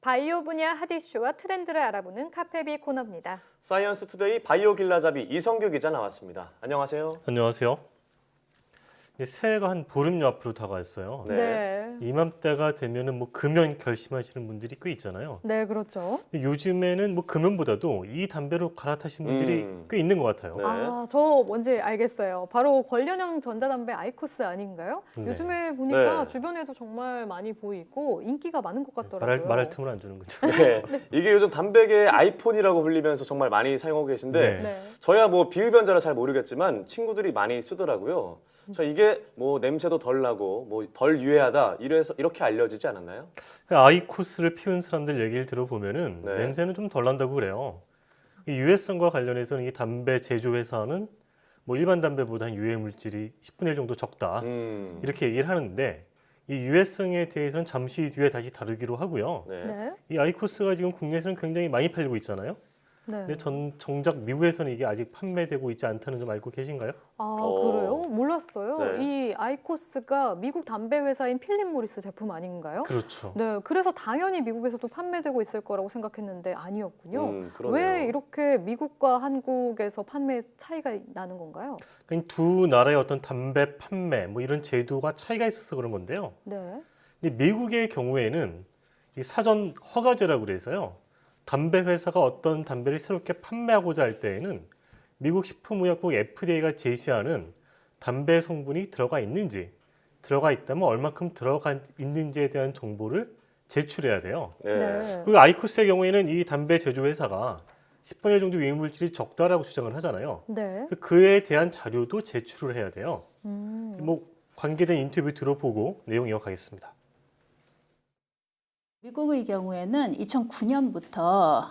바이오 분야 핫이슈와 트렌드를 알아보는 카페비 코너입니다. 사이언스 투데이 바이오 길라잡이 이성규 기자 나왔습니다. 안녕하세요. 안녕하세요. 이제 새해가 한 보름여 앞으로 다가왔어요. 네. 이맘때가 되면은 뭐 금연 결심하시는 분들이 꽤 있잖아요. 네, 그렇죠. 근데 요즘에는 뭐 금연보다도 이 담배로 갈아타신 분들이 꽤 있는 것 같아요. 네. 저 뭔지 알겠어요. 바로 관련형 전자담배 아이코스 아닌가요? 네. 요즘에 보니까 네. 주변에도 정말 많이 보이고 인기가 많은 것 같더라고요. 말할 틈을 안 주는 거죠. 네. 이게 요즘 담배계의 아이폰이라고 불리면서 정말 많이 사용하고 계신데 네. 저야 뭐 비흡연자라 잘 모르겠지만 친구들이 많이 쓰더라고요. 저 이게 뭐 냄새도 덜 나고 뭐 덜 유해하다 이렇게 알려지지 않았나요? 그 아이코스를 피운 사람들 얘기를 들어보면은 네. 냄새는 좀 덜 난다고 그래요. 이 유해성과 관련해서는 이 담배 제조회사는 뭐 일반 담배보다 유해 물질이 10분의 1 정도 적다. 이렇게 얘기를 하는데 이 유해성에 대해서는 잠시 뒤에 다시 다루기로 하고요. 네. 네. 이 아이코스가 지금 국내에서는 굉장히 많이 팔리고 있잖아요. 네. 근데 정작 미국에서는 이게 아직 판매되고 있지 않다는 점 알고 계신가요? 그래요? 몰랐어요. 네. 이 아이코스가 미국 담배 회사인 필립 모리스 제품 아닌가요? 그렇죠. 네, 그래서 당연히 미국에서도 판매되고 있을 거라고 생각했는데 아니었군요. 그러네요. 왜 이렇게 미국과 한국에서 판매 차이가 나는 건가요? 그러니까 두 나라의 어떤 담배 판매 뭐 이런 제도가 차이가 있어서 그런 건데요. 네. 근데 미국의 경우에는 이 사전 허가제라고 그래서요. 담배 회사가 어떤 담배를 새롭게 판매하고자 할 때에는 미국 식품의약국 FDA가 제시하는 담배 성분이 들어가 있는지, 들어가 있다면 얼마큼 들어가 있는지에 대한 정보를 제출해야 돼요. 네. 그리고 아이코스의 경우에는 이 담배 제조 회사가 10분의 1 정도 유해 물질이 적다라고 주장을 하잖아요. 네. 그에 대한 자료도 제출을 해야 돼요. 음. 뭐 관계된 인터뷰 들어보고 내용 이어가겠습니다. 미국의 경우에는 2009년부터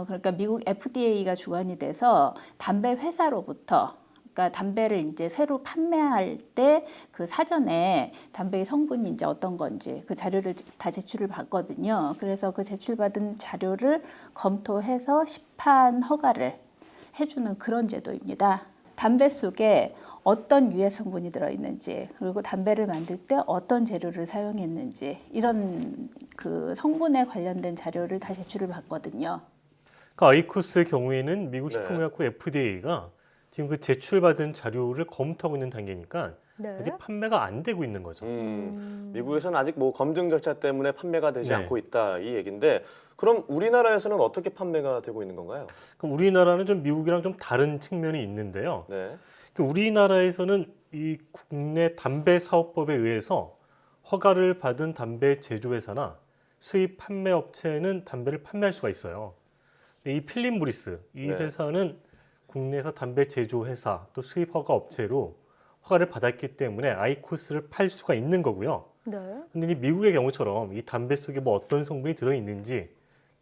그러니까 미국 FDA가 주관이 돼서 담배 회사로부터 그러니까 담배를 이제 새로 판매할 때 그 사전에 담배의 성분이 이제 어떤 건지 그 자료를 다 제출을 받거든요. 그래서 그 제출받은 자료를 검토해서 시판 허가를 해주는 그런 제도입니다. 담배 속에 어떤 유해 성분이 들어있는지 그리고 담배를 만들 때 어떤 재료를 사용했는지 이런 그 성분에 관련된 자료를 다 제출을 받거든요. 그 아이코스의 경우에는 미국 네. 식품의약국 FDA가 지금 그 제출받은 자료를 검토하고 있는 단계니까 네. 아직 판매가 안 되고 있는 거죠. 미국에서는 아직 뭐 검증 절차 때문에 판매가 되지 네. 않고 있다 이 얘기인데 그럼 우리나라에서는 어떻게 판매가 되고 있는 건가요? 그럼 우리나라는 좀 미국이랑 좀 다른 측면이 있는데요. 네. 우리나라에서는 이 국내 담배 사업법에 의해서 허가를 받은 담배 제조회사나 수입 판매 업체는 담배를 판매할 수가 있어요. 근데 이 필립 모리스 이 네. 회사는 국내에서 담배 제조회사 또 수입 허가 업체로 허가를 받았기 때문에 아이코스를 팔 수가 있는 거고요. 네. 근데 이 미국의 경우처럼 이 담배 속에 뭐 어떤 성분이 들어있는지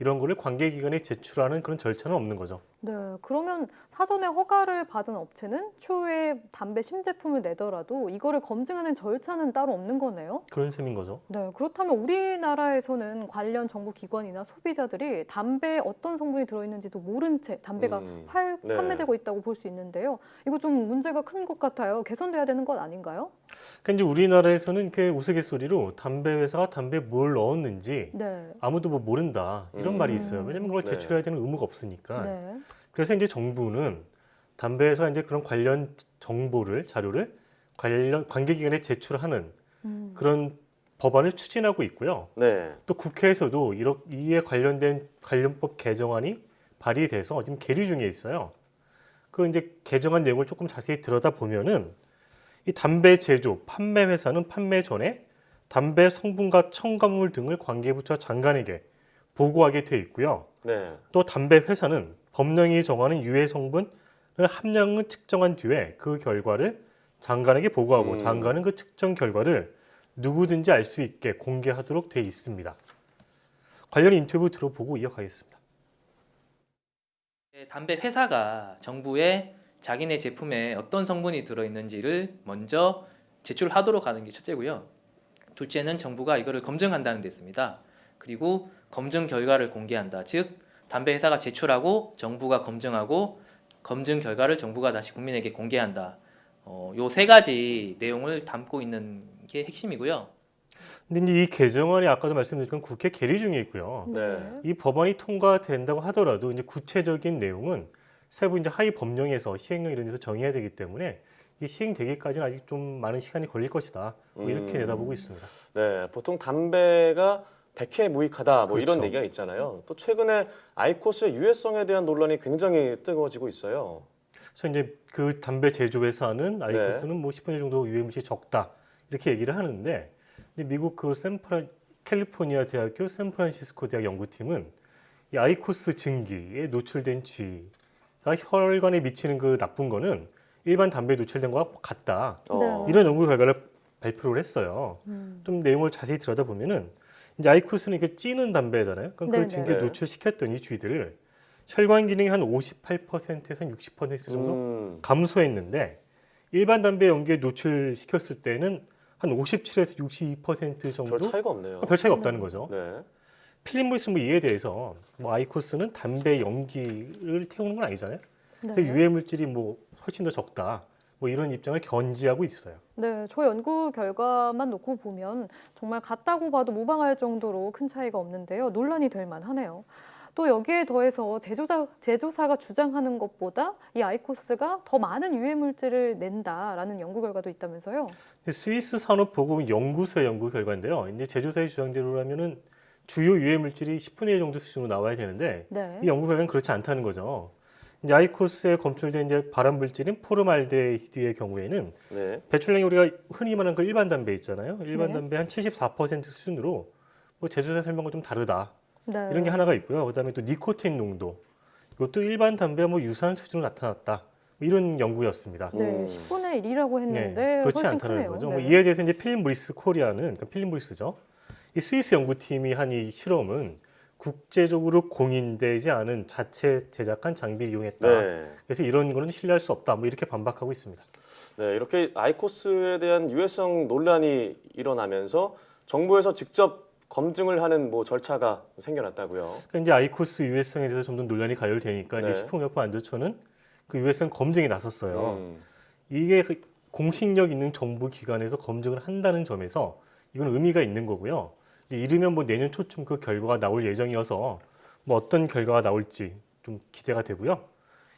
이런 거를 관계기관에 제출하는 그런 절차는 없는 거죠. 네. 그러면 사전에 허가를 받은 업체는 추후에 담배 신제품을 내더라도 이거를 검증하는 절차는 따로 없는 거네요? 그런 셈인 거죠. 네. 그렇다면 우리나라에서는 관련 정부기관이나 소비자들이 담배에 어떤 성분이 들어있는지도 모른 채 담배가 네. 판매되고 있다고 볼 수 있는데요. 이거 좀 문제가 큰 것 같아요. 개선돼야 되는 것 아닌가요? 그러니까 이제 우리나라에서는 이렇게 우스갯소리로 담배 회사가 담배에 뭘 넣었는지 네. 아무도 뭐 모른다 이런 말이 있어요. 왜냐면 그걸 네. 제출해야 되는 의무가 없으니까. 네. 그래서 이제 정부는 담배 회사가 이제 그런 관련 정보를 자료를 관계기관에 제출하는 그런 법안을 추진하고 있고요. 네. 또 국회에서도 이에 관련된 관련법 개정안이 발의돼서 지금 계류 중에 있어요. 그 이제 개정안 내용을 조금 자세히 들여다 보면은 이 담배 제조, 판매 회사는 판매 전에 담배 성분과 첨가물 등을 관계부처 장관에게 보고하게 돼 있고요. 네. 또 담배 회사는 법령이 정하는 유해 성분을 함량을 측정한 뒤에 그 결과를 장관에게 보고하고 장관은 그 측정 결과를 누구든지 알 수 있게 공개하도록 돼 있습니다. 관련 인터뷰 들어보고 이어가겠습니다. 담배 회사가 정부에 자기네 제품에 어떤 성분이 들어있는지를 먼저 제출하도록 하는 게 첫째고요. 둘째는 정부가 이거를 검증한다는 데 있습니다. 그리고 검증 결과를 공개한다. 즉 담배 회사가 제출하고 정부가 검증하고 검증 결과를 정부가 다시 국민에게 공개한다. 요 세 가지 내용을 담고 있는 게 핵심이고요. 근데 이제 이 개정안이 아까도 말씀드렸지만 국회 계류 중에 있고요. 네. 이 법안이 통과된다고 하더라도 이제 구체적인 내용은 세부 이제 하위 법령에서 시행령 이런 데서 정해야 되기 때문에 이게 시행되기까지는 아직 좀 많은 시간이 걸릴 것이다. 뭐 이렇게 내다보고 있습니다. 네, 보통 담배가 백해 무익하다 뭐 이런 그렇죠. 얘기가 있잖아요. 또 최근에 아이코스의 유해성에 대한 논란이 굉장히 뜨거워지고 있어요. 그래서 이제 그 담배 제조회사 하는 아이코스는 뭐 10분의 정도 유해물질이 적다 이렇게 얘기를 하는데, 근데 미국 그 캘리포니아 대학교 샌프란시스코 대학 연구팀은 이 아이코스 증기에 노출된 쥐가 혈관에 미치는 그 나쁜 거는 일반 담배에 노출된 거와 같다. 네. 이런 연구 결과를 발표를 했어요. 좀 내용을 자세히 들여다보면은 이제 아이코스는 이게 찌는 담배잖아요. 그럼 네네. 그 증기에 네. 노출시켰던 이 쥐들을 혈관 기능이 한 58%에서 60% 정도 감소했는데 일반 담배 연기에 노출시켰을 때는 한 57에서 62% 정도 별 차이가 없네요. 별 차이가 없다는 거죠. 네. 필름물스 뭐 이에 대해서 뭐 아이코스는 담배 연기를 태우는 건 아니잖아요. 네. 그래서 유해 물질이 뭐 훨씬 더 적다. 뭐 이런 입장을 견지하고 있어요. 네, 저 연구 결과만 놓고 보면 정말 같다고 봐도 무방할 정도로 큰 차이가 없는데요. 논란이 될 만하네요. 또 여기에 더해서 제조사가 주장하는 것보다 이 아이코스가 더 많은 유해 물질을 낸다라는 연구 결과도 있다면서요. 스위스 산업보건연구소의 연구 결과인데요. 이제 제조사의 주장대로라면은 주요 유해 물질이 10분의 1 정도 수준으로 나와야 되는데 네. 이 연구 결과는 그렇지 않다는 거죠. 이제 아이코스에 검출된 이제 발암 물질인 포름알데히드의 경우에는 네. 배출량이 우리가 흔히 말하는 그 일반 담배 있잖아요. 일반 네. 담배 한 74% 수준으로 뭐 제조사 설명과 좀 다르다. 네. 이런 게 하나가 있고요. 그다음에 또 니코틴 농도. 이것도 일반 담배와 뭐 유사한 수준으로 나타났다. 뭐 이런 연구였습니다. 네, 10분의 1이라고 했는데 그렇지 훨씬 않다는 크네요. 거죠. 네. 뭐 이에 대해서 이제 필름브리스 코리아는, 그러니까 필름브리스죠. 이 스위스 연구팀이 한 이 실험은 국제적으로 공인되지 않은 자체 제작한 장비를 이용했다. 네. 그래서 이런 거는 신뢰할 수 없다. 뭐 이렇게 반박하고 있습니다. 네, 이렇게 아이코스에 대한 유해성 논란이 일어나면서 정부에서 직접 검증을 하는 뭐 절차가 생겨났다고요. 그러니까 이제 아이코스 유해성에 대해서 좀 더 논란이 가열되니까 네. 이제 식품의약품안전처는 그 유해성 검증에 나섰어요. 음. 이게 그 공신력 있는 정부 기관에서 검증을 한다는 점에서 이건 의미가 있는 거고요. 이르면 뭐 내년 초쯤 그 결과가 나올 예정이어서 뭐 어떤 결과가 나올지 좀 기대가 되고요.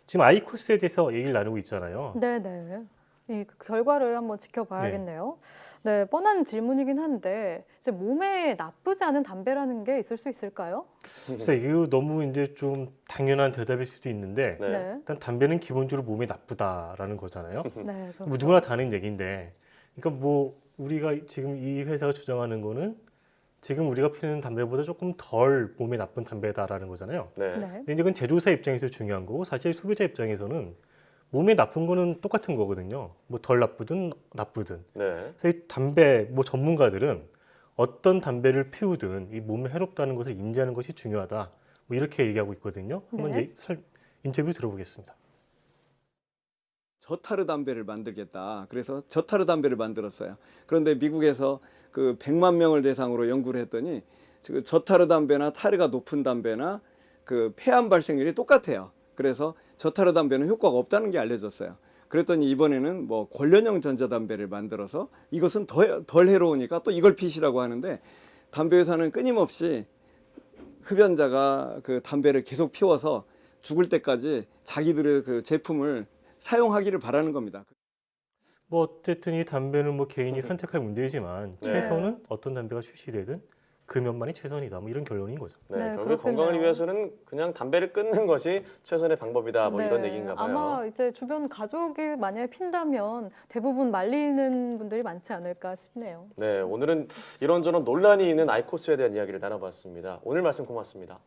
지금 아이코스에 대해서 얘기를 나누고 있잖아요. 네네. 이 결과를 한번 지켜봐야겠네요. 네, 뻔한 질문이긴 한데 이제 몸에 나쁘지 않은 담배라는 게 있을 수 있을까요? 그래서 이거 너무 이제 좀 당연한 대답일 수도 있는데 네. 일단 담배는 기본적으로 몸에 나쁘다라는 거잖아요. 네, 그렇죠. 뭐 누구나 다 아는 얘기인데, 그러니까 뭐 우리가 지금 이 회사가 주장하는 거는 지금 우리가 피우는 담배보다 조금 덜 몸에 나쁜 담배다라는 거잖아요. 네. 네. 근데 이건 제조사 입장에서 중요한 거고 사실 소비자 입장에서는 몸에 나쁜 거는 똑같은 거거든요. 뭐 덜 나쁘든 나쁘든. 네. 그래서 이 담배 뭐 전문가들은 어떤 담배를 피우든 이 몸에 해롭다는 것을 인지하는 것이 중요하다. 뭐 이렇게 얘기하고 있거든요. 한번 네. 인터뷰 들어보겠습니다. 저타르 담배를 만들겠다. 그래서 저타르 담배를 만들었어요. 그런데 미국에서 그 100만 명을 대상으로 연구를 했더니 그 저타르 담배나 타르가 높은 담배나 그 폐암 발생률이 똑같아요. 그래서 저타르 담배는 효과가 없다는 게 알려졌어요. 그랬더니 이번에는 뭐 관련형 전자담배를 만들어서 이것은 덜 해로우니까 또 이걸 피시라고 하는데, 담배 회사는 끊임없이 흡연자가 그 담배를 계속 피워서 죽을 때까지 자기들의 그 제품을 사용하기를 바라는 겁니다. 뭐 어쨌든 이 담배는 뭐 개인이 선택할 문제이지만 네. 최선은 어떤 담배가 출시되든 금연만이 최선이다. 뭐 이런 결론인 거죠. 네, 네, 결국 그렇겠네요. 건강을 위해서는 그냥 담배를 끊는 것이 최선의 방법이다. 뭐 네, 이런 얘기인가 봐요. 아마 이제 주변 가족이 만약에 핀다면 대부분 말리는 분들이 많지 않을까 싶네요. 네, 오늘은 이런저런 논란이 있는 아이코스에 대한 이야기를 나눠봤습니다. 오늘 말씀 고맙습니다.